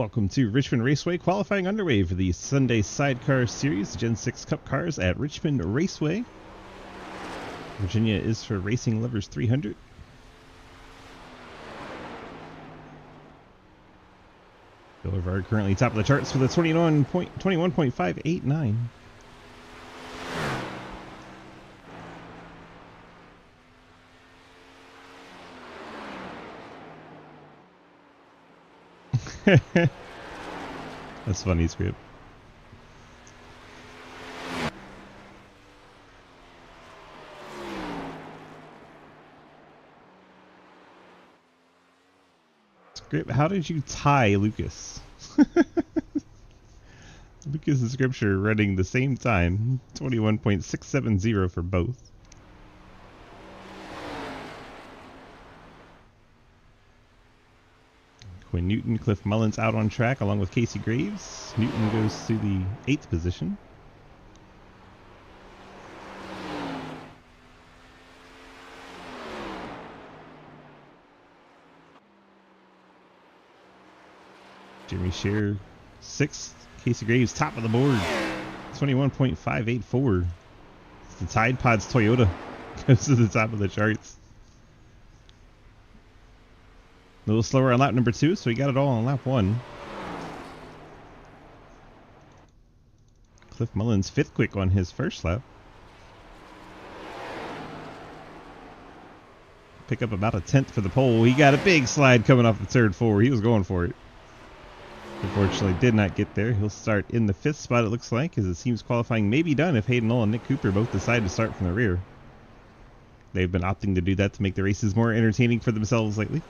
Welcome to Richmond Raceway, qualifying underway for the Sunday Sidecar Series, Gen 6 Cup cars at Richmond Raceway. Virginia is for Racing Lovers 300. Boulevard currently top of the charts with a 21.589. That's funny, script. Script, how did you tie Lucas? Lucas and Scripture running the same time, 21.670 for both. Quinn Newton, Cliff Mullins out on track along with Casey Graves. Newton goes to the 8th position. Jimmy Shear 6th. Casey Graves top of the board. 21.584. It's the Tide Pods Toyota. Goes to the top of the charts. A little slower on lap number 2, so he got it all on lap 1. Cliff Mullins 5th quick on his first lap. Pick up about a 10th for the pole. He got a big slide coming off the third four. He was going for it. Unfortunately, did not get there. He'll start in the 5th spot, it looks like, as it seems qualifying may be done if Hayden Knoll and Nick Cooper both decide to start from the rear. They've been opting to do that to make the races more entertaining for themselves lately.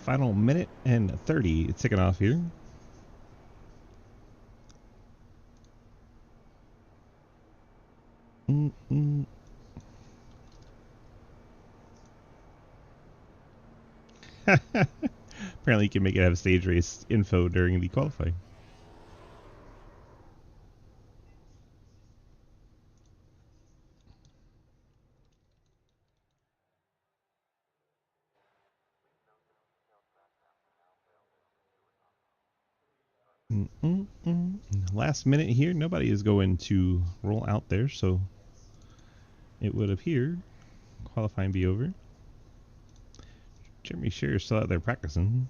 Final minute and 30. It's ticking off here. Apparently you can make it have stage race info during the qualifying. Last minute here, nobody is going to roll out there, so it would appear qualifying be over. Jeremy Shearer's still out there practicing.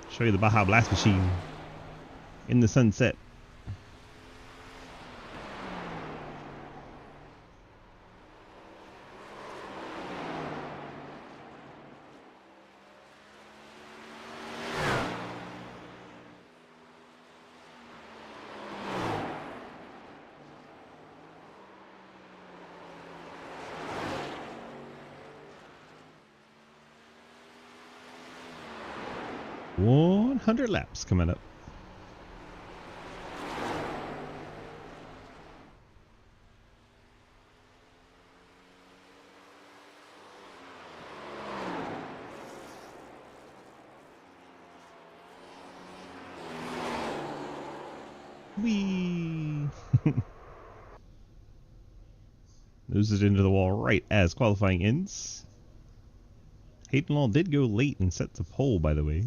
Show you the Baja Blast machine in the sunset. One 100 laps coming up. Whee! Loses it into the wall right as qualifying ends. Hayden Law did go late and set the pole, by the way.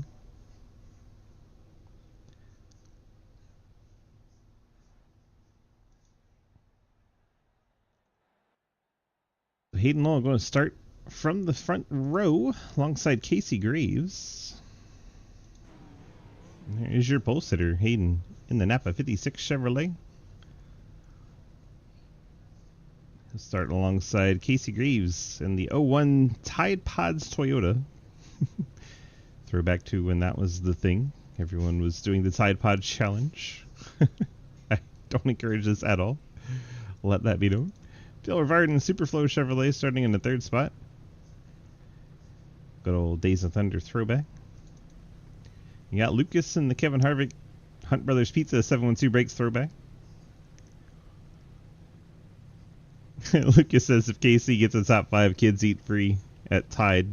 Hayden Law going to start from the front row alongside Casey Graves. There is your pole sitter, Hayden, in the Napa 56 Chevrolet. He'll start alongside Casey Graves in the 01 Tide Pods Toyota. Throwback to when that was the thing. Everyone was doing the Tide Pod Challenge. I don't encourage this at all. Let that be known. Dale Rivard and Superflow Chevrolet starting in the 3rd spot. Good old Days of Thunder throwback. You got Lucas and the Kevin Harvick Hunt Brothers Pizza 712 Brakes throwback. Lucas says if Casey gets a top 5, kids eat free at Tide.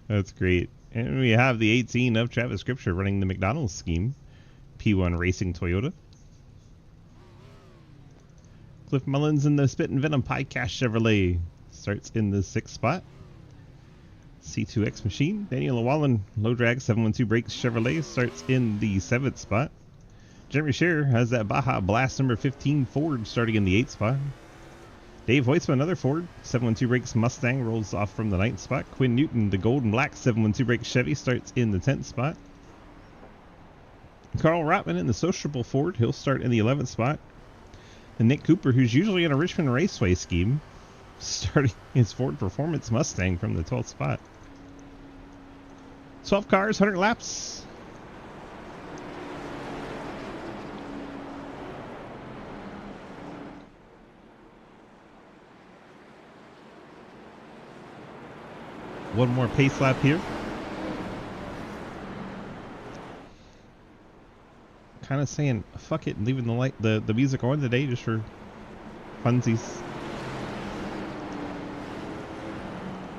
That's great. And we have the 18 of Travis Scripture running the McDonald's scheme. P1 Racing Toyota. Cliff Mullins in the Spit and Venom Pie Cash Chevrolet starts in the 6th spot. C2X Machine, Daniel Llewellyn, Low Drag 712 Brakes Chevrolet starts in the 7th spot. Jeremy Scherer has that Baja Blast number 15 Ford starting in the 8th spot. Dave Hoytsma, another Ford, 712 Brakes Mustang rolls off from the 9th spot. Quinn Newton, the Gold and Black 712 Brakes Chevy starts in the 10th spot. Carl Rotman in the Sociable Ford, he'll start in the 11th spot. And Nick Cooper, who's usually in a Richmond Raceway scheme, starting his Ford Performance Mustang from the 12th spot. 12 cars, 100 laps. One more pace lap here. Kind of saying fuck it and leaving the music on today just for funsies.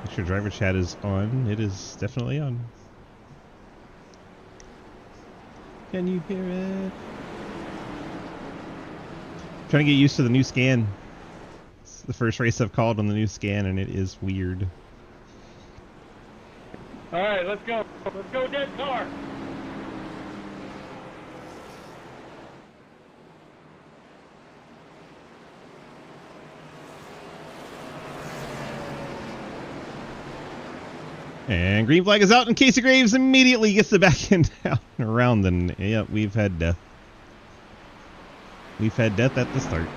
Make sure driver chat is on. It is definitely on. Can you hear it? Trying to get used to the new scan. It's the first race I've called on the new scan and it is weird. All right, let's go. Let's go get car. And green flag is out, and Casey Graves immediately gets the back end down around. And yeah, we've had death. We've had death at the start.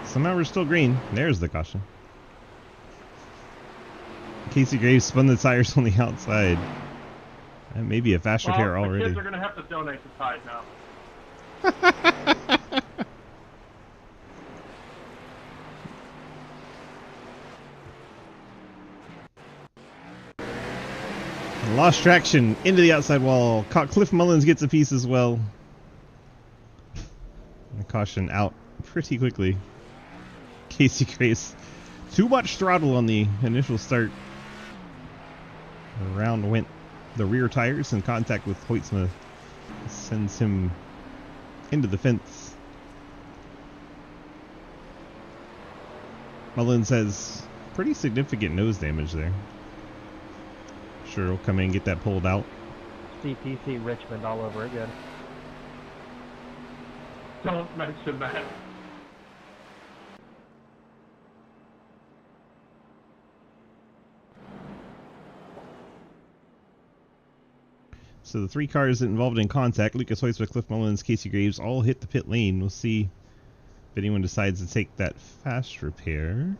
Somehow we're still green. There's the caution. Casey Graves spun the tires on the outside. That may be a fast repair already. The kids are going to have to donate the tires now. Lost traction into the outside wall. Cliff Mullins gets a piece as well. And the caution out pretty quickly. Casey Graves. Too much throttle on the initial start. Around went the rear tires in contact with Hoytsma. Sends him into the fence. Mullins has pretty significant nose damage there. Sure, he'll come in and get that pulled out. CTC Richmond all over again. Don't mention that. So the 3 cars involved in contact, Lucas Hoytsma, Cliff Mullins, Casey Graves, all hit the pit lane. We'll see if anyone decides to take that fast repair.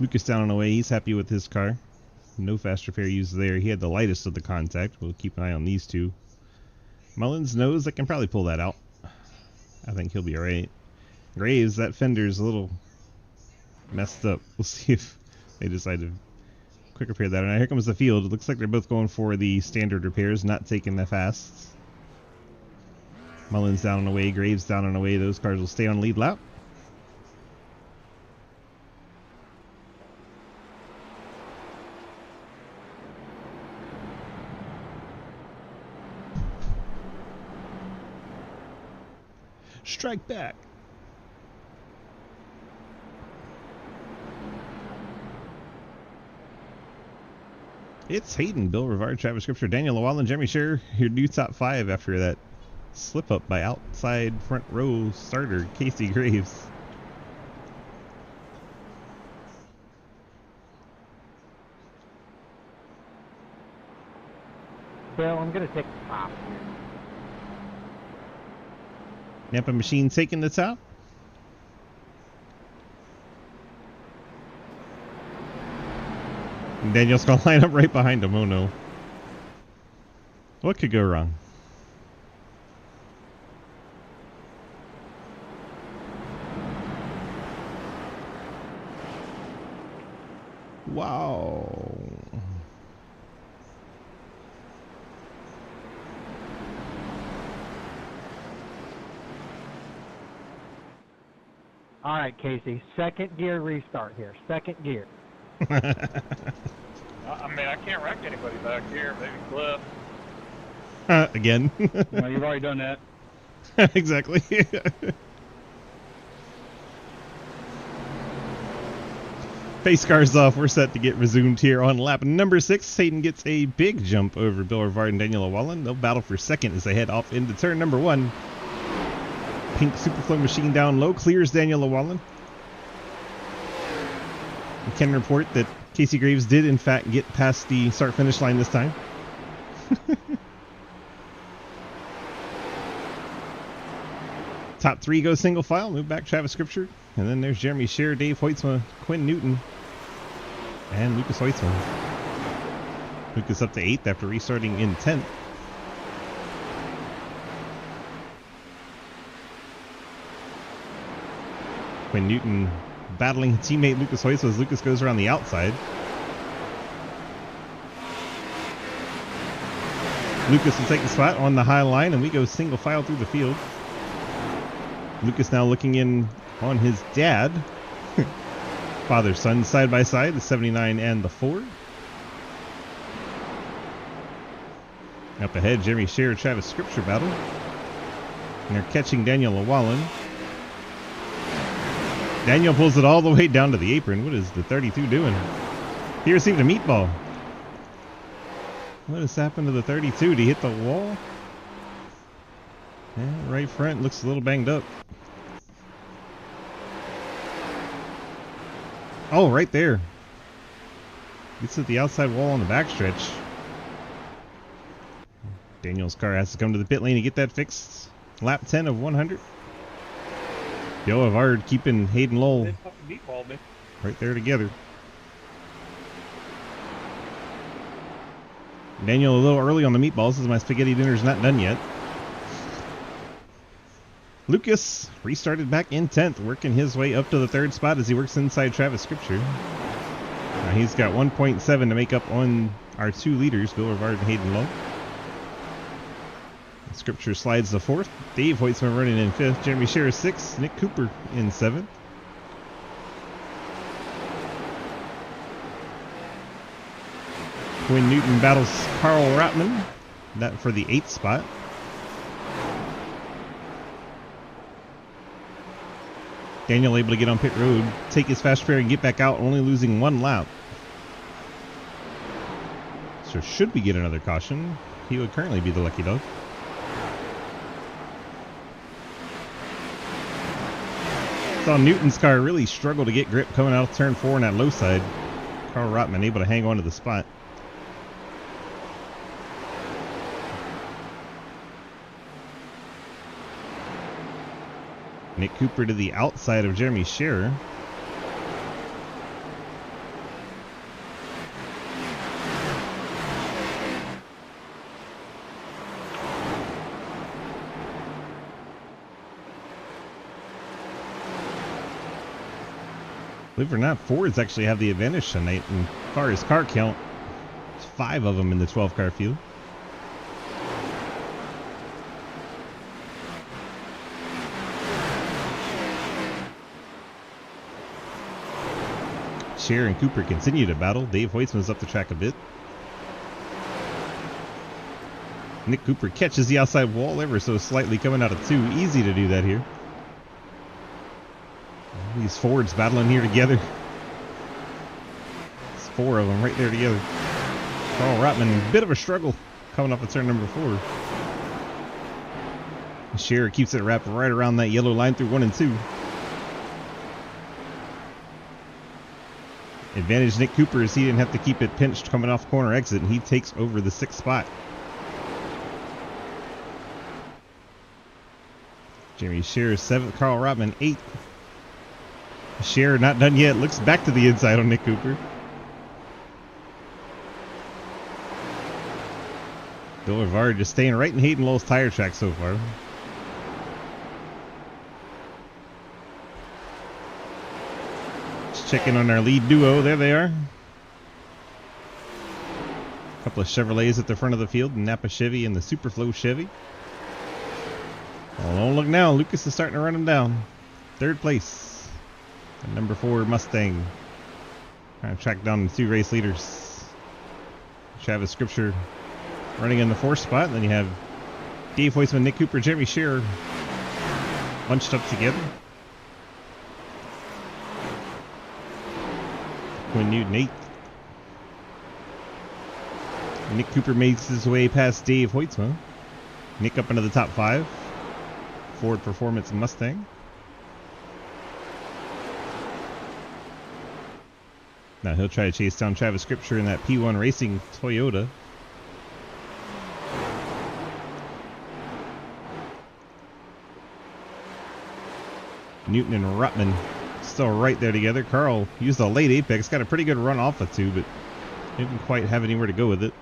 Lucas down and away. He's happy with his car. No fast repair used there. He had the lightest of the contact. We'll keep an eye on these two. Mullins knows I can probably pull that out. I think he'll be alright. Graves, that fender's a little messed up. We'll see if they decide to quick repair that. And now here comes the field. It looks like they're both going for the standard repairs, not taking the fasts. Mullins down and away. Graves down and away. Those cars will stay on lead lap. Strike back. It's Hayden, Bill Rivard, Travis Scripture, Daniel Llewellyn, Jeremy Scherer, your new top 5 after that slip up by outside front row starter Casey Graves. Bill, I'm going to take the top here. Nampa Machine taking the top. And Daniel's going to line up right behind him. Oh no. What could go wrong? Wow. All right, Casey. Second gear restart here. Second gear. I mean, I can't wreck anybody back here. Maybe Cliff. Again. Well, you've already done that. Exactly. Pace cars off. We're set to get resumed here on lap number 6. Hayden gets a big jump over Bill Rivard and Daniel Llewellyn. They'll battle for second as they head off into turn number 1. Pink Superflow machine down low clears Daniel Llewellyn. We can report that Casey Graves did in fact get past the start finish line this time. Top 3 go single file. Move back Travis Scripture. And then there's Jeremy Scherer, Dave Hoytsma, Quinn Newton, and Lucas Hoytsma. Lucas up to 8th after restarting in 10th. Quinn Newton battling teammate Lucas Hoytsma as Lucas goes around the outside. Lucas will take the spot on the high line, and we go single file through the field. Lucas now looking in on his dad. Father son side by side, the 79 and the 4. Up ahead, Jeremy Scherer, Travis Scripture battle. And they're catching Daniel Llewellyn. Daniel pulls it all the way down to the apron. What is the 32 doing? He received a meatball. What has happened to the 32? Did he hit the wall? Yeah, right front looks a little banged up. Oh, right there. Gets at the outside wall on the backstretch. Daniel's car has to come to the pit lane to get that fixed. Lap 10 of 100. Bill Rivard keeping Hayden Lowell right there together. Daniel a little early on the meatballs, as my spaghetti dinner's not done yet. Lucas restarted back in 10th, working his way up to the 3rd spot as he works inside Travis Scripture. Now he's got 1.7 to make up on our 2 leaders, Bill Rivard and Hayden Lowe. Scripture slides to 4th. Dave Hoytsma running in 5th. Jeremy Scherer 6th. Nick Cooper in 7th. Quinn Newton battles Carl Rotman. That for the 8th spot. Daniel able to get on pit road, take his fast spare and get back out, only losing 1 lap. So should we get another caution, he would currently be the lucky dog. Saw Newton's car really struggle to get grip coming out of turn 4 on that low side. Carl Rotman able to hang on to the spot. Nick Cooper to the outside of Jeremy Scherer. Believe it or not, Fords actually have the advantage tonight in far as car count. There's 5 of them in the 12 car field. Scherer and Cooper continue to battle. Dave Hoytsman's up the track a bit. Nick Cooper catches the outside wall ever so slightly coming out of 2. Easy to do that here. These Fords battling here together. It's 4 of them right there together. Carl Rotman, bit of a struggle coming off of turn number 4. Scherer keeps it wrapped right around that yellow line through 1 and 2. Advantage Nick Cooper as he didn't have to keep it pinched coming off corner exit, and he takes over the 6th spot. Jeremy Scherer 7th, Carl Rotman 8th. Scherer not done yet, looks back to the inside on Nick Cooper. Bill Rivard just staying right in Hayden Lowell's tire track so far. Checking on our lead duo. There they are. A couple of Chevrolets at the front of the field, Napa Chevy and the Superflow Chevy. Well, don't look now. Lucas is starting to run him down. 3rd place. And number 4 Mustang. Trying to track down the 2 race leaders. Travis Scripture running in the 4th spot. And then you have Dave Hoytsman, Nick Cooper, Jeremy Scherer bunched up together. Quinn Newton 8th. Nick Cooper makes his way past Dave Hoytsma. Nick up into the top 5. Ford Performance Mustang. Now he'll try to chase down Travis Scripture in that P1 Racing Toyota. Newton and Ruttman still right there together. Carl used a late apex, got a pretty good run off of 2, but didn't quite have anywhere to go with it.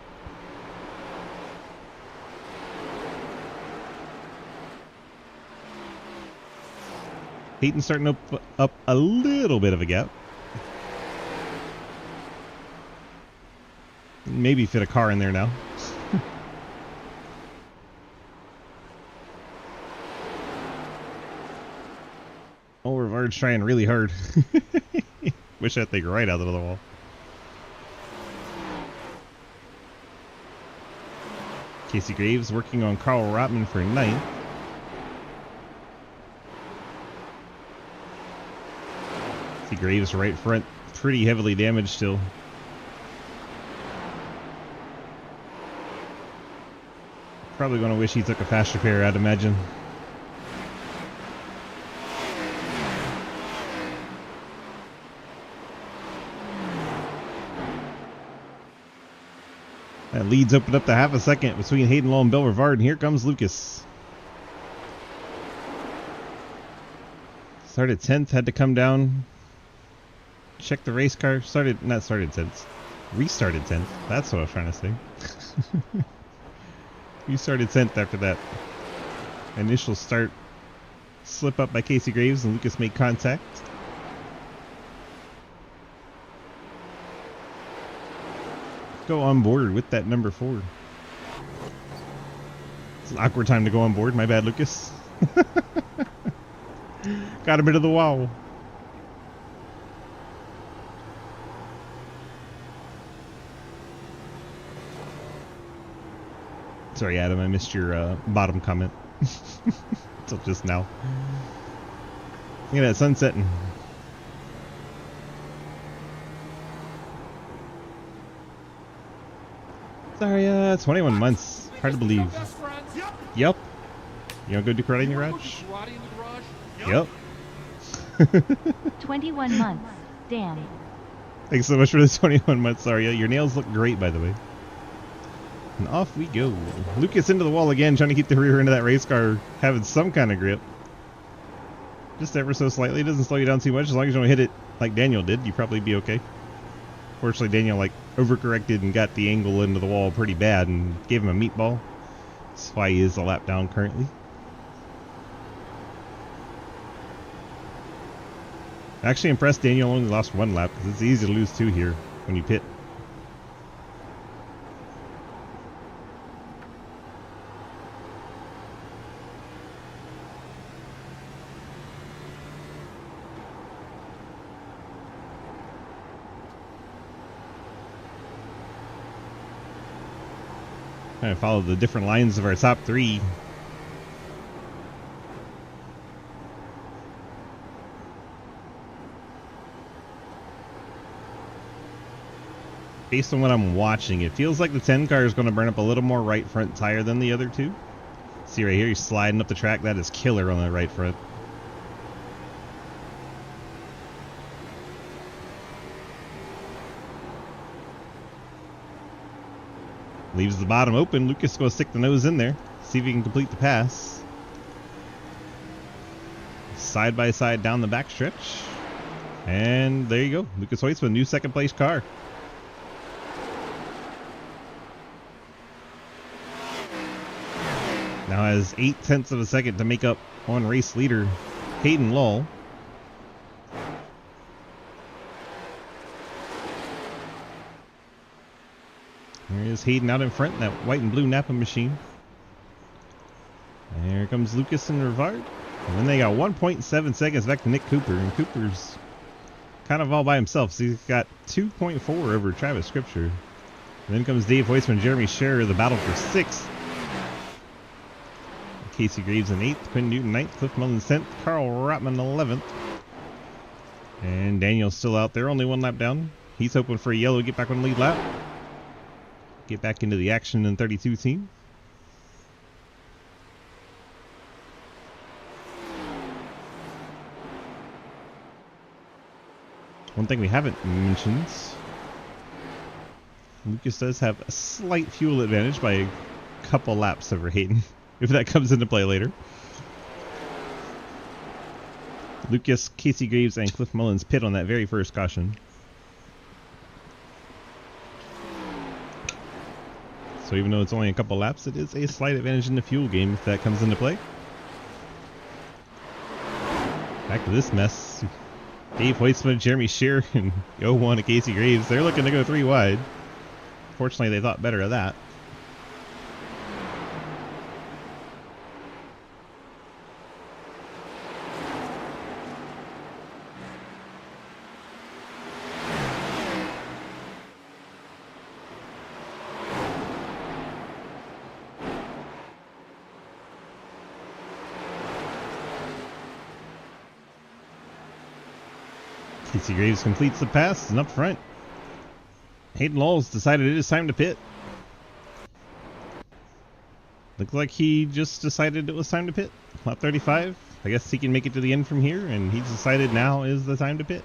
Hayden starting up a little bit of a gap. Maybe fit a car in there now. Oh, Rivard's trying really hard. Wish that thing right out of the wall. Casey Graves working on Carl Rotman for 9th. See Graves right front, pretty heavily damaged still. Probably going to wish he took a fast repair, I'd imagine. That lead's opened up to half a second between Hayden Law and Bill Rivard, and here comes Lucas. Started 10th, had to come down, check the race car. Restarted 10th. That's what I was trying to say. You started 10th after that initial start slip up by Casey Graves, and Lucas made contact. Go on board with that number 4. It's an awkward time to go on board. My bad, Lucas. Got him into the wall. Sorry, Adam, I missed your bottom comment. Until just now. Look at that sun setting. Sorry, 21 months. Hard to believe. Yep. You want to go do karate in your garage? Yep. 21 months. Damn. Thanks so much for the 21 months, Zarya. Your nails look great, by the way. And off we go. Lucas into the wall again, trying to keep the rear end of that race car having some kind of grip. Just ever so slightly. It doesn't slow you down too much. As long as you don't hit it like Daniel did, you'd probably be okay. Fortunately, Daniel overcorrected and got the angle into the wall pretty bad and gave him a meatball. That's why he is a lap down currently. Actually impressed Daniel only lost 1 lap because it's easy to lose 2 here when you pit. Trying to follow the different lines of our top 3. Based on what I'm watching, it feels like the 10 car is going to burn up a little more right front tire than the other 2. See right here, he's sliding up the track. That is killer on the right front. Leaves the bottom open. Lucas is going to stick the nose in there. See if he can complete the pass. Side by side down the backstretch. And there you go. Lucas Hoytsma, new second place car. Now has 0.8 of a second to make up on race leader Hayden Lull. There is Hayden out in front in that white and blue Napa machine. And here comes Lucas and Rivard. And then they got 1.7 seconds back to Nick Cooper. And Cooper's kind of all by himself. So he's got 2.4 over Travis Scripture. And then comes Dave Hoytsman and Jeremy Scherer, the battle for 6th. Casey Graves in 8th, Quinn Newton 9th, Cliff Mullins 10th, Carl Rotman 11th. And Daniel's still out there, only 1 lap down. He's hoping for a yellow to get back on the lead lap. Get back into the action in 32 team. One thing we haven't mentioned, Lucas does have a slight fuel advantage by a couple laps over Hayden, if that comes into play later. Lucas, Casey Graves, and Cliff Mullins pit on that very first caution. So even though it's only a couple laps, it is a slight advantage in the fuel game if that comes into play. Back to this mess. Dave Hoytsman, Jeremy Shear, and 01 to Casey Graves. They're looking to go 3 wide. Fortunately, they thought better of that. Casey Graves completes the pass and up front. Hayden Lowles decided it is time to pit. Looked like he just decided it was time to pit. Lap 35. I guess he can make it to the end from here, and he's decided now is the time to pit.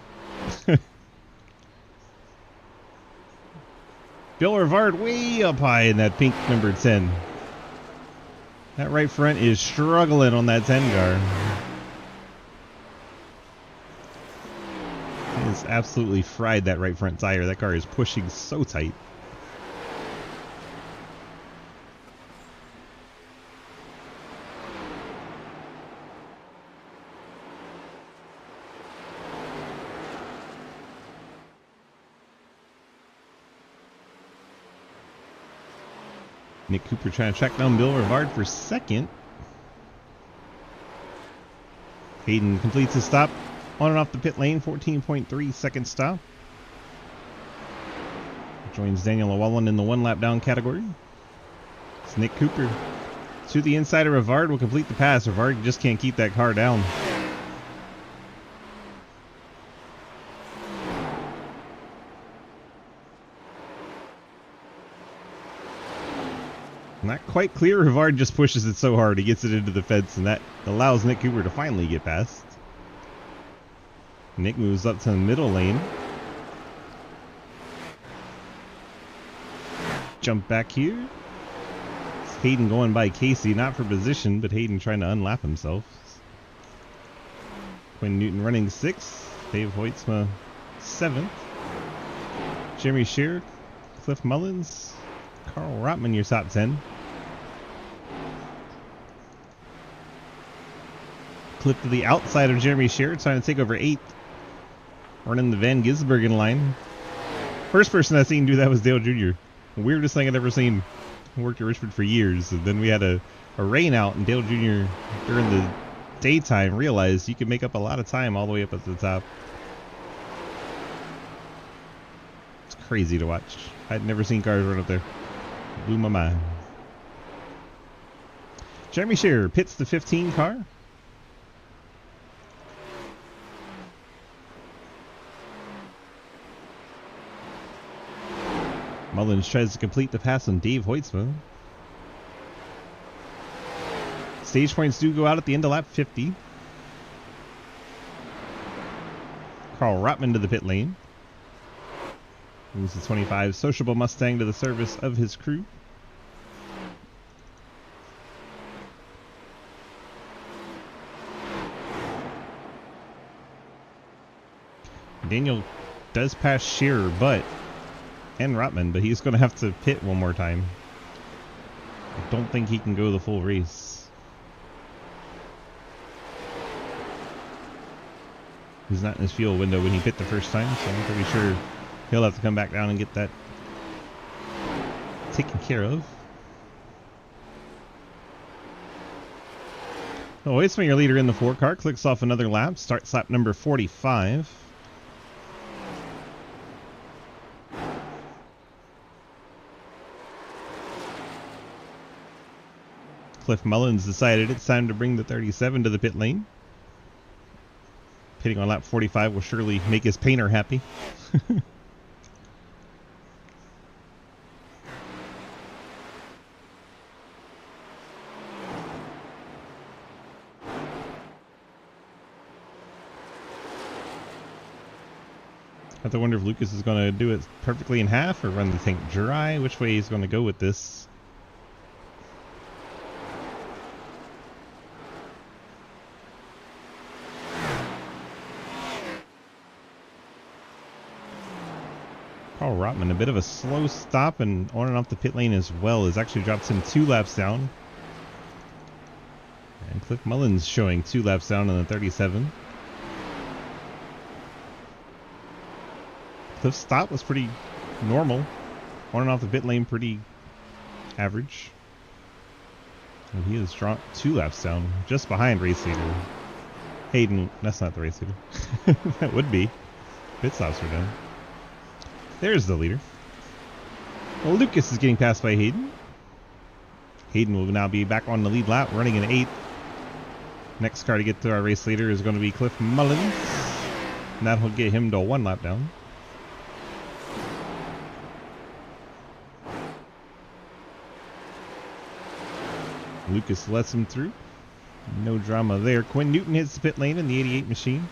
Bill Rivard way up high in that pink number 10. That right front is struggling on that 10 car. It's absolutely fried that right front tire. That car is pushing so tight. Nick Cooper trying to track down Bill Rivard for second. Hayden completes his stop. On and off the pit lane, 14.3 second stop. Joins Daniel Llewellyn in the 1 lap down category. It's Nick Cooper. To the inside of Rivard will complete the pass. Rivard just can't keep that car down. Not quite clear. Rivard just pushes it so hard he gets it into the fence, and that allows Nick Cooper to finally get past. Nick moves up to the middle lane. Jump back here. It's Hayden going by Casey, not for position, but Hayden trying to unlap himself. Quinn Newton running 6th. Dave Hoytsma 7th. Jeremy Shear, Cliff Mullins, Carl Rotman your top 10. Clip to the outside of Jeremy Shear, trying to take over 8th. Running the Van Gisbergen line. First person I've seen do that was Dale Jr. The weirdest thing I'd ever seen. I worked at Richmond for years, and then we had a rain out, and Dale Jr. during the daytime realized you could make up a lot of time all the way up at the top. It's crazy to watch. I'd never seen cars run up there. It blew my mind. Jeremy Shear pits the 15 car. Mullins tries to complete the pass on Dave Hoytsma. Stage points do go out at the end of lap 50. Carl Rotman to the pit lane. Moves the 25 sociable Mustang to the service of his crew. Daniel does pass Shearer, and Rotman, but he's going to have to pit one more time. I don't think he can go the full race. He's not in his fuel window when he pit the first time, so I'm pretty sure he'll have to come back down and get that taken care of. Oh, Hoytsma, your leader in the 4 car, clicks off another lap, starts lap number 45. Cliff Mullins decided it's time to bring the 37 to the pit lane. Pitting on lap 45 will surely make his painter happy. I have to wonder if Lucas is going to do it perfectly in half or run the tank dry. Which way he's going to go with this. Carl Rotman, a bit of a slow stop and on and off the pit lane as well. Has actually dropped him 2 laps down. And Cliff Mullins showing 2 laps down on the 37. Cliff's stop was pretty normal. On and off the pit lane, pretty average. And he has dropped 2 laps down, just behind race leader Hayden. That's not the race leader. That would be. Pit stops are done. There's the leader. Well, Lucas is getting passed by Hayden. Hayden will now be back on the lead lap, running in 8th. Next car to get to our race leader is going to be Cliff Mullins. And that'll get him to 1 lap down. Lucas lets him through. No drama there. Quinn Newton hits the pit lane in the 88 machine.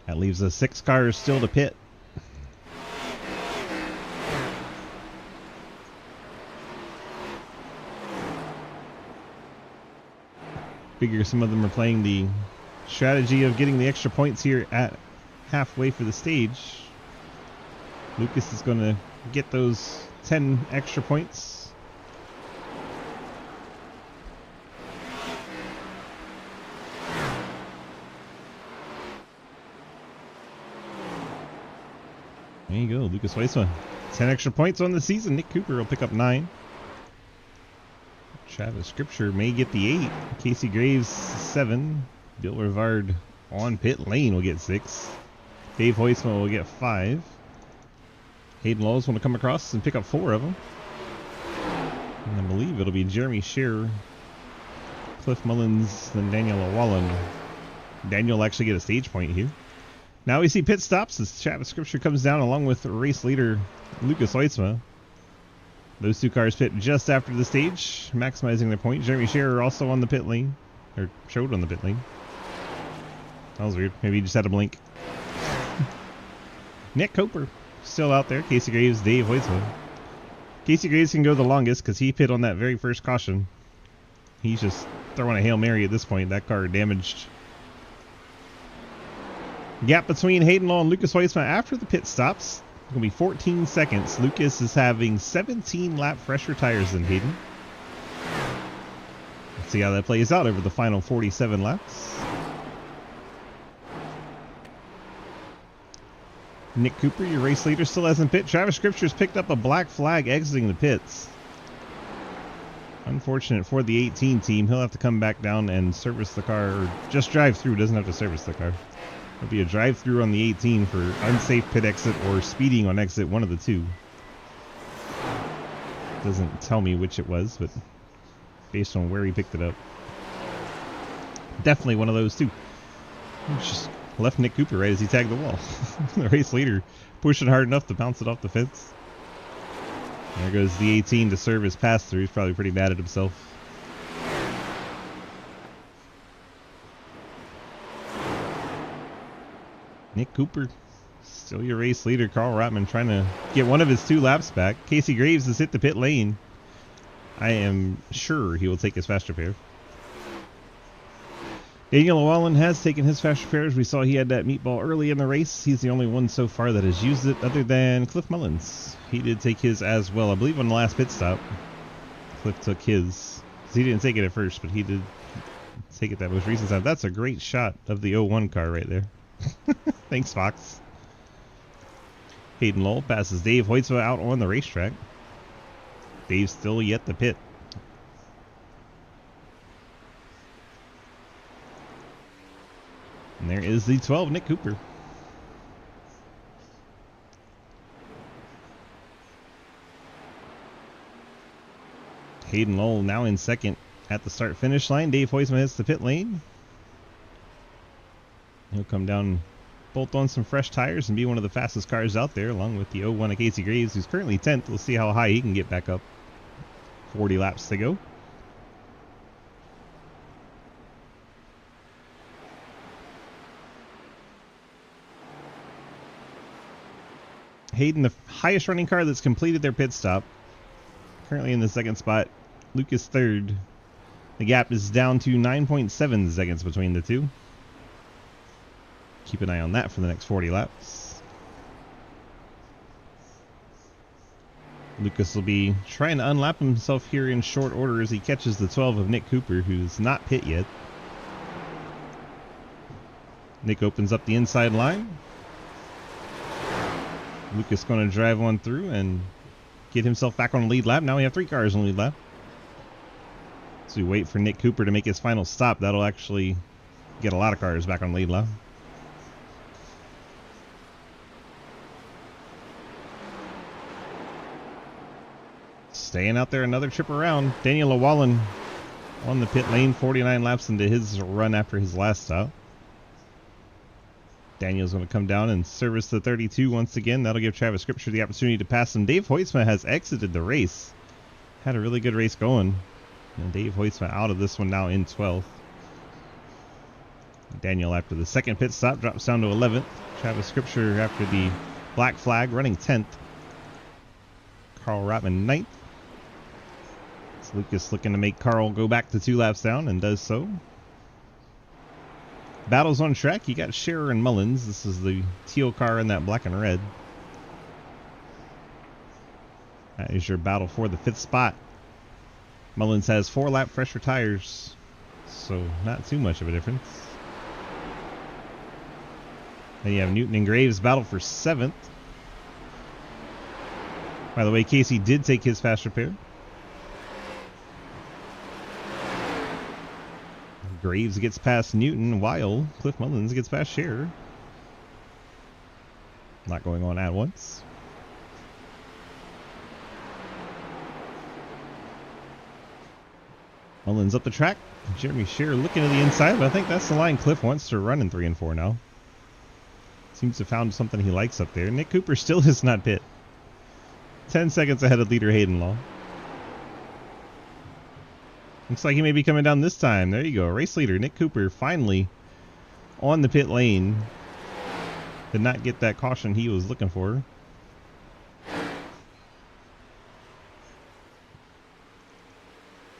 That leaves us 6 cars still to pit. Figure some of them are playing the strategy of getting the extra points here at halfway for the stage. Lucas is going to get those 10 extra points. There you go, Lucas Weissman. 10 extra points on the season. Nick Cooper will pick up 9. Travis Scripture may get the 8. Casey Graves 7. Bill Rivard on pit lane will get 6. Dave Hoisman will get 5. Hayden Lowes want to come across and pick up 4 of them. And I believe it'll be Jeremy Scherer, Cliff Mullins, then Daniel Wallen. Daniel will actually get a stage point here. Now we see pit stops as Travis Scripture comes down along with race leader Lucas Oitsma. Those 2 cars pit just after the stage, maximizing their point. Jeremy Scherer also on the pit lane, or showed on the pit lane. That was weird. Maybe he just had a blink. Nick Cooper still out there. Casey Graves, Dave Hoisman. Casey Graves can go the longest because he pit on that very first caution. He's just throwing a Hail Mary at this point. That car damaged. Gap between Hayden Law and Lucas Hoisman after the pit stops. It's going to be 14 seconds. Lucas is having 17 lap fresher tires than Hayden. Let's see how that plays out over the final 47 laps. Nick Cooper, your race leader, still hasn't pit. Travis Scripture's picked up a black flag exiting the pits. Unfortunate for the 18 team. He'll have to come back down and service the car, or just drive through. Doesn't have to service the car. It'll be a drive-through on the 18 for unsafe pit exit or speeding on exit, one of the 2. Doesn't tell me which it was, but based on where he picked it up. Definitely one of those 2. Just left Nick Cooper right as he tagged the wall. The race leader pushing hard enough to bounce it off the fence. There goes the 18 to serve his pass-through. He's probably pretty mad at himself. Nick Cooper, still your race leader. Carl Rotman trying to get one of his 2 laps back. Casey Graves has hit the pit lane. I am sure he will take his fast repair. Daniel Llewellyn has taken his fast repairs. We saw he had that meatball early in the race. He's the only one so far that has used it other than Cliff Mullins. He did take his as well. I believe on the last pit stop, Cliff took his. He didn't take it at first, but he did take it that most recent time. That's a great shot of the 01 car right there. Thanks, Fox. Hayden Lowell passes Dave Hoytsma out on the racetrack. Dave's still yet to pit. And there is the 12, Nick Cooper. Hayden Lowell now in second at the start-finish line. Dave Huisman hits the pit lane. He'll come down, bolt on some fresh tires, and be one of the fastest cars out there, along with the 01 of Casey Graves, who's currently 10th. We'll see how high he can get back up. 40 laps to go. Hayden, the highest running car that's completed their pit stop. Currently in the second spot. Lucas third. The gap is down to 9.7 seconds between the two. Keep an eye on that for the next 40 laps. Lucas will be trying to unlap himself here in short order as he catches the 12 of Nick Cooper, who's not pit yet. Nick opens up the inside line. Lucas going to drive on through and get himself back on the lead lap. Now we have 3 cars on the lead lap. So we wait for Nick Cooper to make his final stop. That'll actually get a lot of cars back on the lead lap. Staying out there another trip around. Daniel Llewellyn on the pit lane, 49 laps into his run after his last stop. Daniel's going to come down and service the 32 once again. That'll give Travis Scripture the opportunity to pass him. Dave Huisman has exited the race. Had a really good race going. And Dave Huisman out of this one now in 12th. Daniel, after the second pit stop, drops down to 11th. Travis Scripture, after the black flag, running 10th. Carl Rotman 9th. It's Lucas looking to make Carl go back to 2 laps down, and does so. Battles on track. You got Scherer and Mullins. This is the teal car in that black and red. That is your battle for the 5th spot. Mullins has 4 lap fresher tires, so not too much of a difference. Then you have Newton and Graves battle for 7th. By the way, Casey did take his fast repair. Graves gets past Newton while Cliff Mullins gets past Scherer. Not going on at once. Mullins up the track. Jeremy Scherer looking to the inside, but I think that's the line Cliff wants to run in 3 and 4 now. Seems to have found something he likes up there. Nick Cooper still is not pit. 10 seconds ahead of leader Hayden Law. Looks like he may be coming down this time. There you go. Race leader Nick Cooper finally on the pit lane. Did not get that caution he was looking for.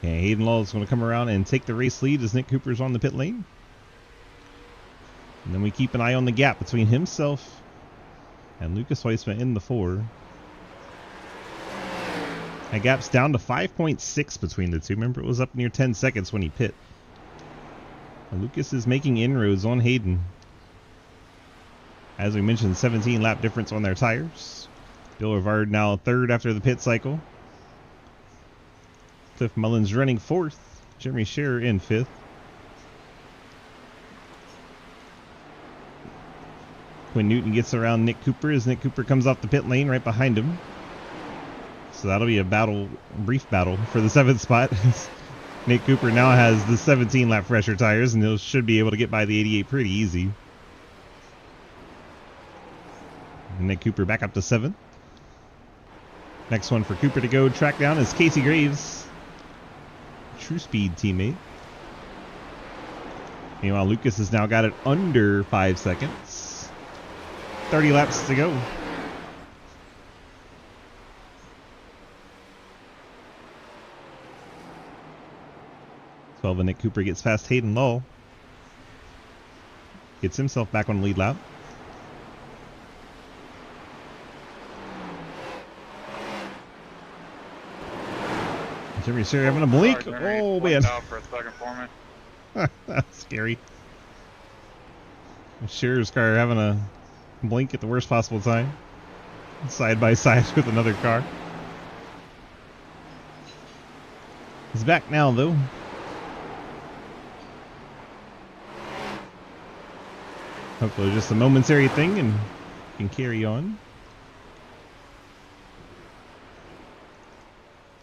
And Hayden Law is going to come around and take the race lead as Nick Cooper's on the pit lane. And then we keep an eye on the gap between himself and Lucas Huisman in the 4. That gap's down to 5.6 between the two. Remember, it was up near 10 seconds when he pit. And Lucas is making inroads on Hayden. As we mentioned, 17 lap difference on their tires. Bill Rivard now 3rd after the pit cycle. Cliff Mullins running 4th. Jeremy Scherer in 5th. When Newton gets around Nick Cooper, as Nick Cooper comes off the pit lane right behind him. So that'll be a brief battle for the 7th spot. Nick Cooper now has the 17 lap fresher tires, and he should be able to get by the 88 pretty easy. And Nick Cooper back up to 7th. Next one for Cooper to go track down is Casey Graves, True Speed teammate. Meanwhile, Lucas has now got it under 5 seconds. 30 laps to go. 12 and Nick Cooper gets past Hayden Law. Gets himself back on the lead lap. Jeremy Scherer having a blink. Oh, man. For a second for me. That's scary. Scherer's car having a blink at the worst possible time. Side by side with another car. He's back now, though. Hopefully just a momentary thing and can carry on.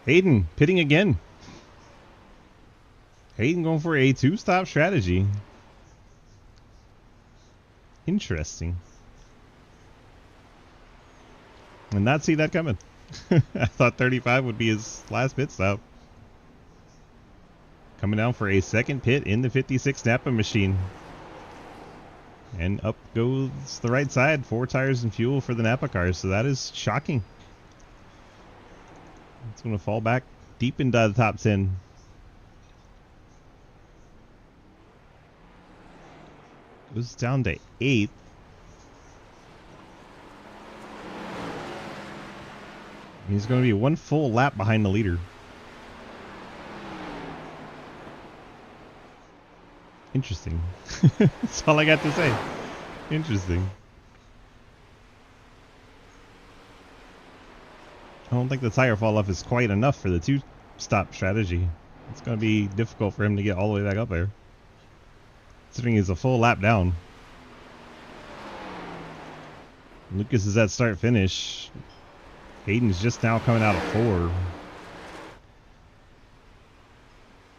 Hayden pitting again. Hayden going for a two-stop strategy. Interesting. And not see that coming. I thought 35 would be his last pit stop. Coming down for a second pit in the 56 Napa machine. And up goes the right side. 4 tires and fuel for the Napa cars. So that is shocking. It's going to fall back deep into the top 10. Goes down to 8th. He's going to be 1 full lap behind the leader. Interesting. That's all I got to say. Interesting. I don't think the tire fall off is quite enough for the two-stop strategy. It's going to be difficult for him to get all the way back up there. Considering he's a full lap down. Lucas is at start-finish. Hayden's just now coming out of 4.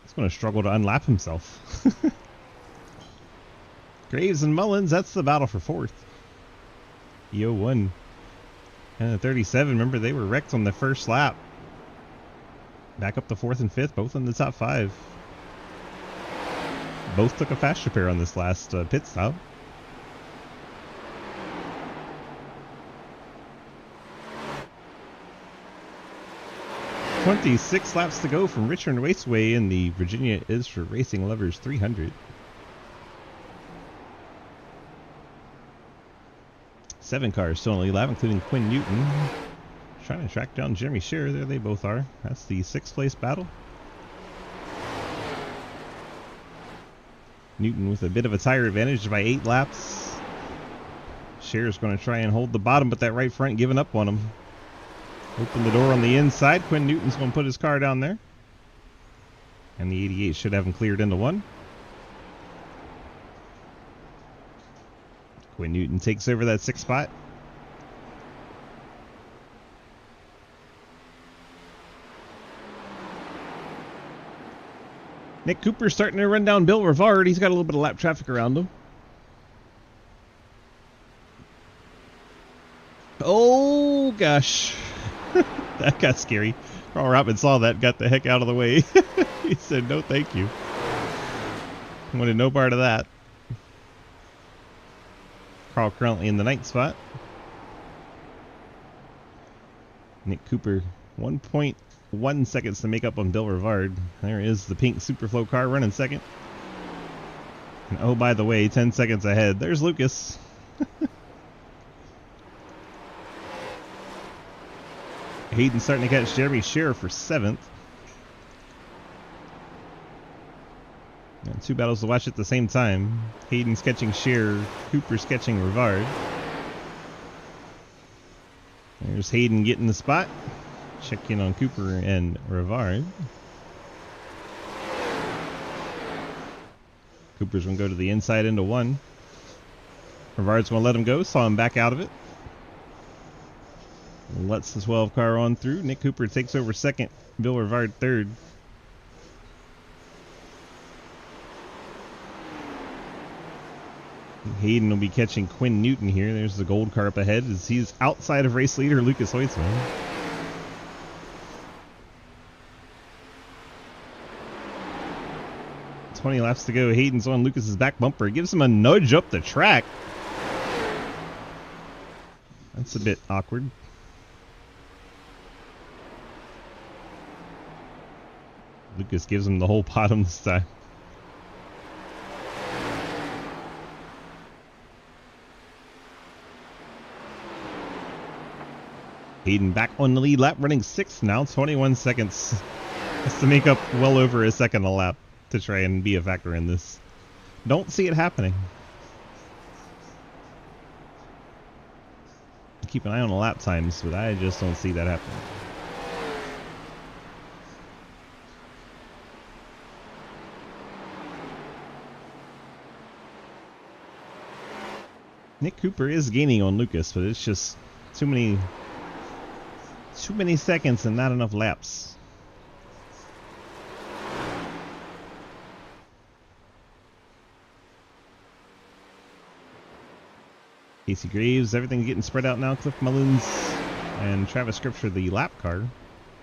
He's going to struggle to unlap himself. Graves and Mullins, that's the battle for 4th. The 01 and the 37, remember they were wrecked on the first lap. Back up to 4th and 5th, both in the top 5. Both took a fast repair on this last pit stop. "26 laps to go from Richmond Raceway in the Virginia is for Racing Lovers 300. 7 cars still in the lead lap, including Quinn Newton. Trying to track down Jeremy Shearer. There they both are. That's the 6th place battle. Newton with a bit of a tire advantage by 8 laps. Shearer's going to try and hold the bottom, but that right front giving up on him. Open the door on the inside. Quinn Newton's going to put his car down there. And the 88 should have him cleared into 1. Quinn Newton takes over that 6th spot. Nick Cooper starting to run down Bill Rivard. He's got a little bit of lap traffic around him. Oh, gosh. That got scary. Carl Rotman saw that, got the heck out of the way. He said, no, thank you. Wanted no part of that. Carl currently in the 9th spot. Nick Cooper, 1.1 seconds to make up on Bill Rivard. There is the pink Superflow car running 2nd. And oh, by the way, 10 seconds ahead. There's Lucas. Hayden starting to catch Jeremy Shearer for 7th. And 2 battles to watch at the same time. Hayden's catching Shearer, Cooper's catching Rivard. There's Hayden getting the spot. Check in on Cooper and Rivard. Cooper's going to go to the inside into 1. Rivard's going to let him go, saw him back out of it. Lets the 12 car on through. Nick Cooper takes over 2nd. Bill Rivard 3rd. Hayden will be catching Quinn Newton here. There's the gold car up ahead as he's outside of race leader Lucas Hoitzman. "20 laps to go. Hayden's on Lucas's back bumper. Gives him a nudge up the track. That's a bit awkward. Lucas gives him the whole bottom this time. Hayden back on the lead lap, running 6th now, 21 seconds. Has to make up well over a second a lap to try and be a factor in this. Don't see it happening. Keep an eye on the lap times, but I just don't see that happening. Nick Cooper is gaining on Lucas, but it's just too many seconds and not enough laps. Casey Graves, everything's getting spread out now. Cliff Mullins and Travis Scripture, the lap car,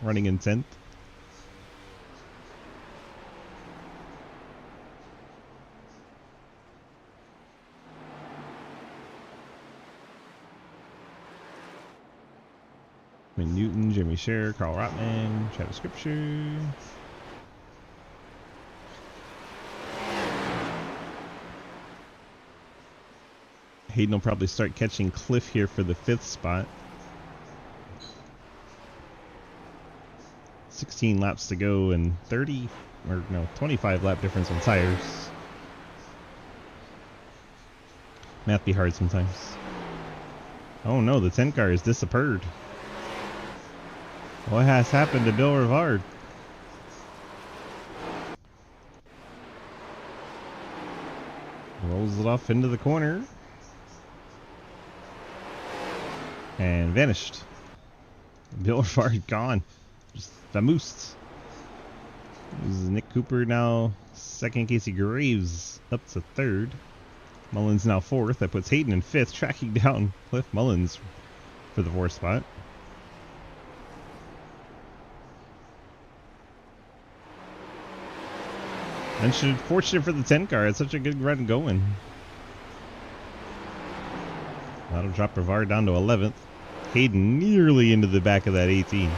running in 10th. Newton, Jimmy Scherer, Carl Rotman, Travis Scripture. Hayden will probably start catching Cliff here for the 5th spot. 16 laps to go and 25 lap difference on tires. Math be hard sometimes. Oh no, the 10 car is disappeared. What has happened to Bill Rivard? Rolls it off into the corner. And vanished. Bill Rivard gone. Just vamoosed. This is Nick Cooper now 2nd. Casey Graves up to 3rd. Mullins now 4th. That puts Hayden in 5th, tracking down Cliff Mullins for the 4th spot. Fortunate for the 10 car. It's such a good run going. That'll drop Rivard down to 11th. Hayden nearly into the back of that 18.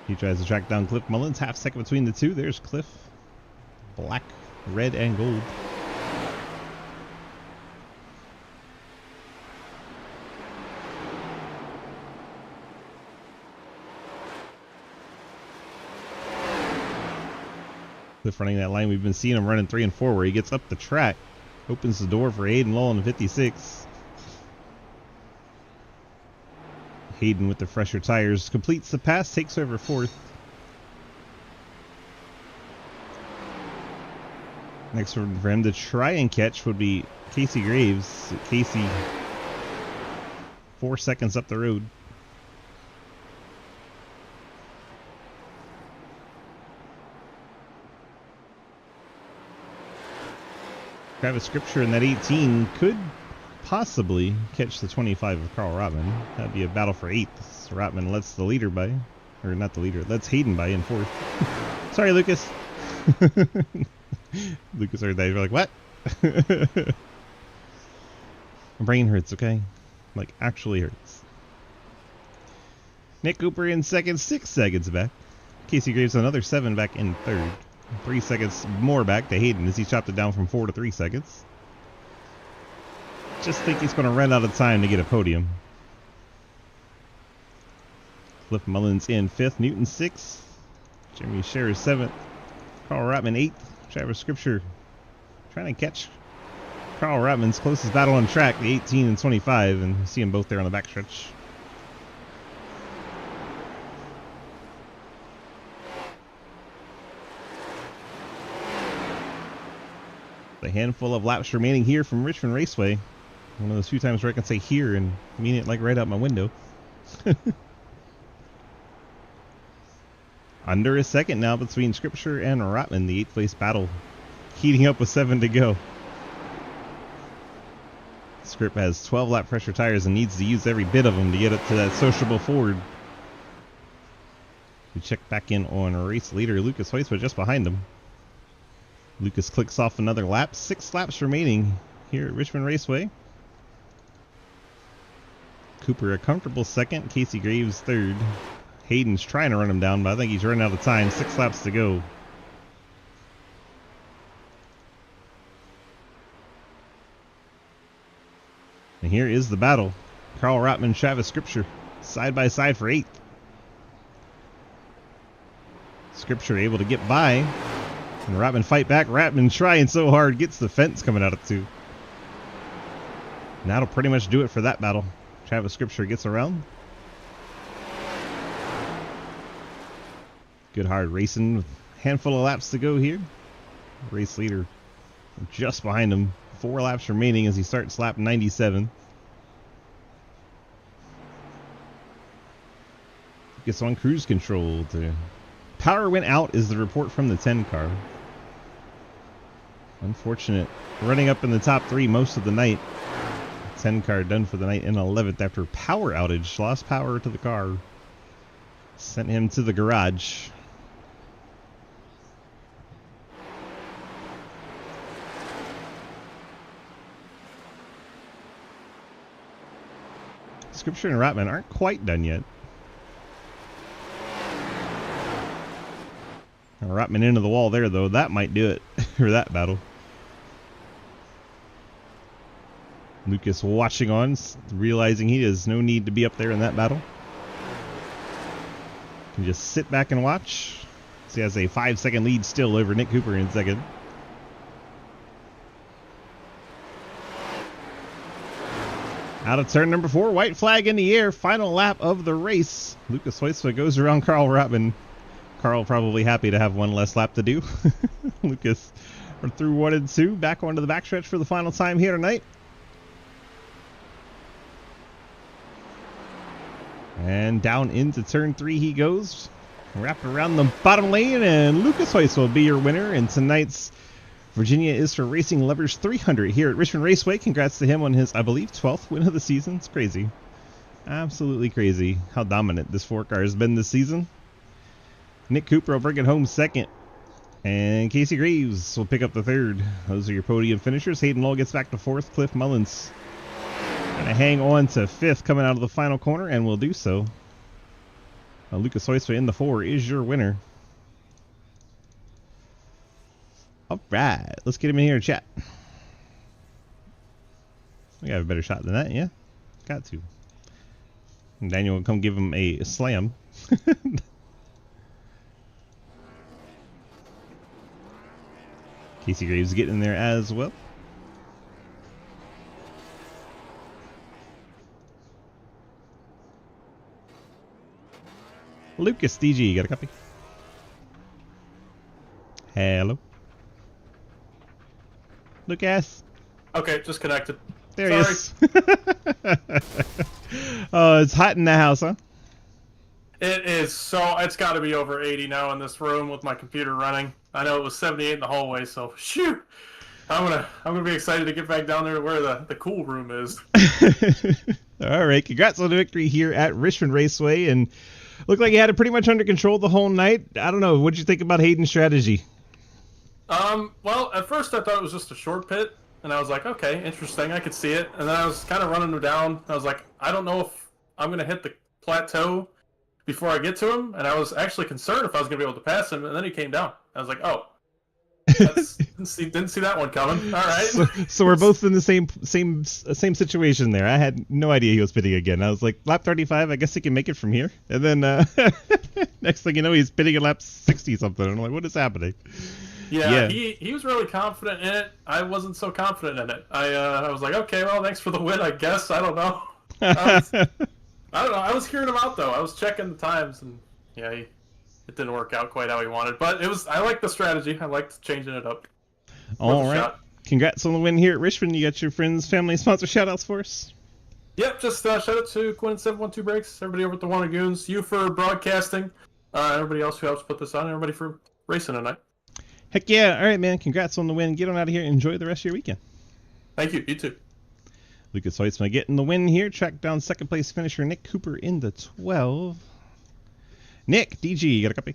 He tries to track down Cliff Mullins. Half second between the two. There's Cliff. Black, red, and gold. Cliff running that line. We've been seeing him running 3 and 4 where he gets up the track. Opens the door for Hayden Lowell in 56. Hayden with the fresher tires completes the pass, takes over 4th. Next for him to try and catch would be Casey Graves. Casey 4 seconds up the road. Travis Scripture in that 18 could possibly catch the 25 of Carl Rotman. That'd be a battle for 8th. Rotman lets the leader by, or not the leader, lets Hayden by in 4th. Sorry, Lucas. Lucas heard that. You're like, what? My brain hurts, okay? Like, actually hurts. Nick Cooper in 2nd, 6 seconds back. Casey Graves another 7 back in 3rd. 3 seconds more back to Hayden as he chopped it down from 4 to 3 seconds. Just think he's going to run out of time to get a podium. Cliff Mullins in 5th, Newton 6th, Jimmy Scherer 7th, Carl Rotman 8th, Travis Scripture trying to catch Carl Rotman's closest battle on track, the 18 and 25, and see them both there on the backstretch. A handful of laps remaining here from Richmond Raceway. One of those few times where I can say here and mean it like right out my window. Under a second now between Scripture and Rotman, the 8th place battle heating up with 7 to go. Script has 12 lap pressure tires and needs to use every bit of them to get up to that sociable Ford. We check back in on race leader Lucas Hoytsma just behind him. Lucas clicks off another lap. 6 laps remaining here at Richmond Raceway. Cooper a comfortable 2nd. Casey Graves 3rd. Hayden's trying to run him down, but I think he's running out of time. 6 laps to go. And here is the battle. Carl Rotman, Travis Scripture, side by side for 8th. Scripture able to get by. And Rotman fight back. Rotman trying so hard, gets the fence coming out of 2. And that'll pretty much do it for that battle. Travis Scripture gets around. Good hard racing with a handful of laps to go here. Race leader just behind him. 4 laps remaining as he starts lap 97. Gets on cruise control. Power went out is the report from the 10 car. Unfortunate. Running up in the top 3 most of the night. 10 car done for the night in 11th after power outage. Lost power to the car. Sent him to the garage. Scripture and Rotman aren't quite done yet. Rotman into the wall there, though. That might do it for that battle. Lucas watching on, realizing he has no need to be up there in that battle. Can just sit back and watch. So he has a 5-second lead still over Nick Cooper in second. Out of turn number 4, white flag in the air, final lap of the race. Lucas Hoytsma goes around Carl Rotman. Carl probably happy to have one less lap to do. Lucas are through 1 and 2, back onto the backstretch for the final time here tonight. And down into turn 3 he goes. Wrapped around the bottom lane, and Lucas Hoytsma will be your winner in tonight's Virginia is for Racing Lovers 300 here at Richmond Raceway. Congrats to him on his, I believe, 12th win of the season. It's crazy. Absolutely crazy how dominant this 4-car has been this season. Nick Cooper will bring it home second. And Casey Greaves will pick up the 3rd. Those are your podium finishers. Hayden Lowe gets back to 4th. Cliff Mullins gonna hang on to 5th coming out of the final corner, and will do so. Lucas Hoytsma in the 4 is your winner. All right, let's get him in here to chat. We got a better shot than that, yeah? Got to. And Daniel will come give him a slam. Casey Graves getting in there as well. Lucas DG, you got a copy? Hello. Lucas. Okay, just connected. There he is. Oh, it's hot in the house, huh? It is so. It's got to be over 80 now in this room with my computer running. I know it was 78 in the hallway, so shoot. I'm gonna be excited to get back down there to where the cool room is. All right, congrats on the victory here at Richmond Raceway, and looked like you had it pretty much under control the whole night. I don't know, what did you think about Hayden's strategy? Well, at first I thought it was just a short pit, and I was like, okay, interesting, I could see it. And then I was kind of running him down. I was like, I don't know if I'm gonna hit the plateau before I get to him, and I was actually concerned if I was gonna be able to pass him. And then he came down. I was like, oh, didn't see that one coming. All right. So we're both in the same situation there. I had no idea he was pitting again. I was like, lap 35. I guess he can make it from here. And then next thing you know, he's pitting at lap 60 something. I'm like, what is happening? Yeah. He was really confident in it. I wasn't so confident in it. I was like, okay, well, thanks for the win, I guess. I don't know. I don't know. I was hearing him out though. I was checking the times, and yeah, it didn't work out quite how he wanted. But I liked the strategy. I liked changing it up. All right. Shot. Congrats on the win here at Richmond. You got your friends, family, sponsor shout-outs for us? Yep, just shout out to Quinn 712 Brakes, everybody over at the One Lagoons, you for broadcasting, everybody else who helps put this on, everybody for racing tonight. Heck yeah. All right, man. Congrats on the win. Get on out of here and enjoy the rest of your weekend. Thank you. You too. Lucas Hoytsma getting the win here. Track down second place finisher Nick Cooper in the 12. Nick, DG, you got a copy?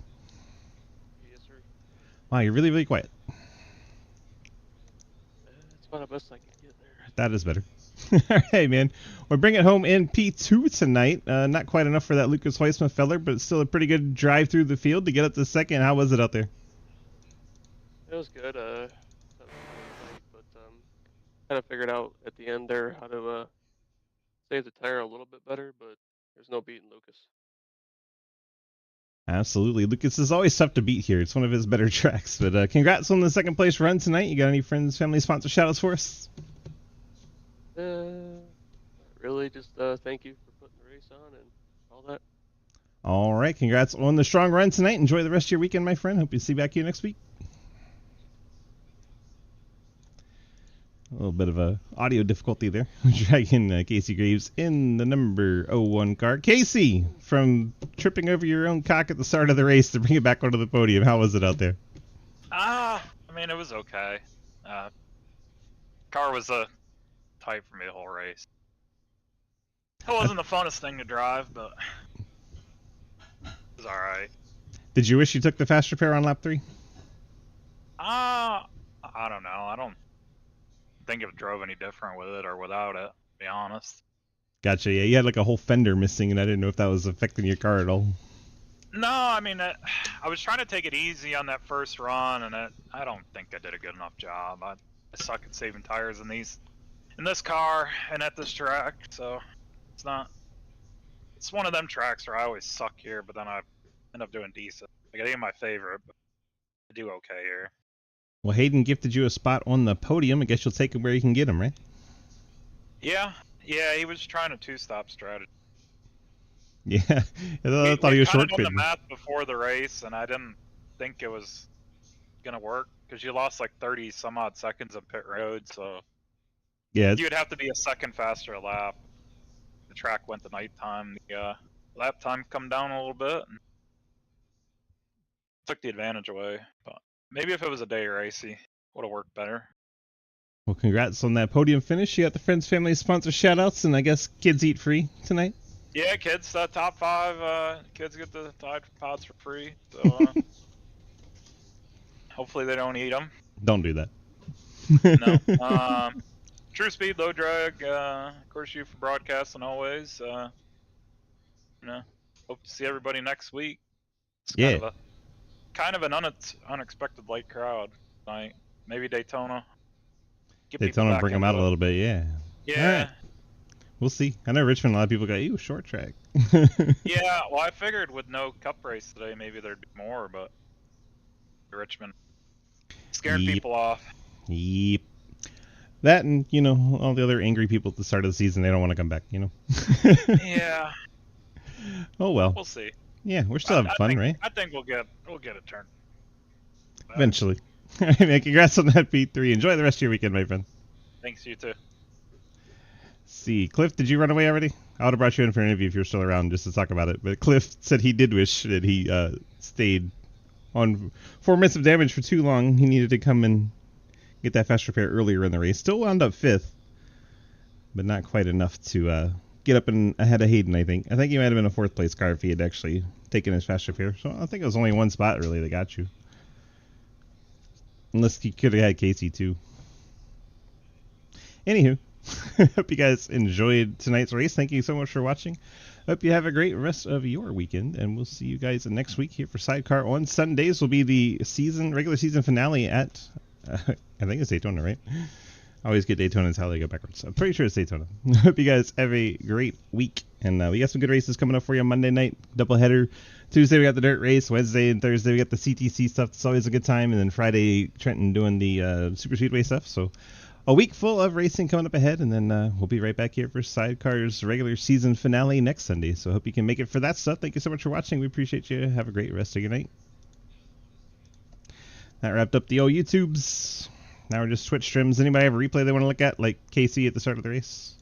Yes, sir. Wow, you're really, really quiet. That's about the best I can get there. That is better. All right, man. We'll bring it home in P2 tonight. Not quite enough for that Lucas Hoytsma feller, but still a pretty good drive through the field to get up to second. How was it out there? It was good. But kind of figured out at the end there how to save the tire a little bit better, but there's no beating Lucas. Absolutely. Lucas is always tough to beat here. It's one of his better tracks. But congrats on the second place run tonight. You got any friends, family, sponsor shout-outs for us? Really, just thank you for putting the race on and all that. All right. Congrats on the strong run tonight. Enjoy the rest of your weekend, my friend. Hope you see back here next week. A little bit of a audio difficulty there. Dragging Casey Graves in the number 01 car. Casey, from tripping over your own cock at the start of the race to bring it back onto the podium, how was it out there? I mean, it was okay. Car was tight for me the whole race. It wasn't the funnest thing to drive, but it was alright. Did you wish you took the faster pair on lap 3? I don't know. I don't think it drove any different with it or without it, to be honest. Gotcha. Yeah, you had like a whole fender missing, and I didn't know if that was affecting your car at all. No, I mean, I was trying to take it easy on that first run, and I don't think I did a good enough job. I suck at saving tires in this car and at this track, so it's one of them tracks where I always suck here, but then I end up doing decent. Like, it ain't my favorite, but I do okay here. Well, Hayden gifted you a spot on the podium. I guess you'll take him where you can get him, right? Yeah, he was trying a two-stop strategy. Yeah, I thought he was short done the pitting. math before the race, and I didn't think it was gonna work because you lost like 30 some odd seconds on pit road, so Yeah, you'd have to be a second faster a lap. The track went to nighttime. The lap time come down a little bit and took the advantage away. But maybe if it was a day racy, would have worked better. well, congrats on that podium finish. You got the Friends Family sponsor shoutouts, and I guess kids eat free tonight. Yeah, kids, top 5 kids get the Tide Pods for free. So hopefully they don't eat them. Don't do that. No. True speed, low drag. Of course, you for broadcasting always. Hope to see everybody next week. It's kind of an unexpected light crowd tonight. Maybe Daytona. Daytona bring them out a little bit, yeah. Yeah. All right. We'll see. I know Richmond, a lot of people go, ew, short track. Yeah, well, I figured with no cup race today, maybe there'd be more, but Richmond scaring people off. Yep. That and, all the other angry people at the start of the season, they don't want to come back, Yeah. Oh, well. We'll see. Yeah, we're still having fun, right? I think we'll get a turn. Eventually. All right, man, congrats on that P3. Enjoy the rest of your weekend, my friend. Thanks, you too. See, Cliff, did you run away already? I would have brought you in for an interview if you're still around just to talk about it. But Cliff said he did wish that he stayed on 4 minutes of damage for too long. He needed to come and get that fast repair earlier in the race. Still wound up 5th, but not quite enough to get up and ahead of Hayden, I think. I think he might have been a 4th place car if he had actually taken his fast repair. So I think it was only one spot, really, that got you. Unless he could have had Casey, too. Anywho. Hope you guys enjoyed tonight's race. Thank you so much for watching. Hope you have a great rest of your weekend, and we'll see you guys next week here for Sidecar. On Sundays will be the regular season finale at, I think it's Daytona, right? I always get Daytona and Talladega backwards. I'm pretty sure it's Daytona. Hope you guys have a great week, and we got some good races coming up for you on Monday night, doubleheader. Tuesday we got the dirt race. Wednesday and Thursday we got the CTC stuff. It's always a good time, and then Friday Trenton doing the Super Speedway stuff. So a week full of racing coming up ahead, and then we'll be right back here for Sidecar's regular season finale next Sunday. So I hope you can make it for that stuff. Thank you so much for watching. We appreciate you. Have a great rest of your night. That wrapped up the old YouTubes. Now we're just Twitch streams. Anybody have a replay they want to look at, like Casey at the start of the race?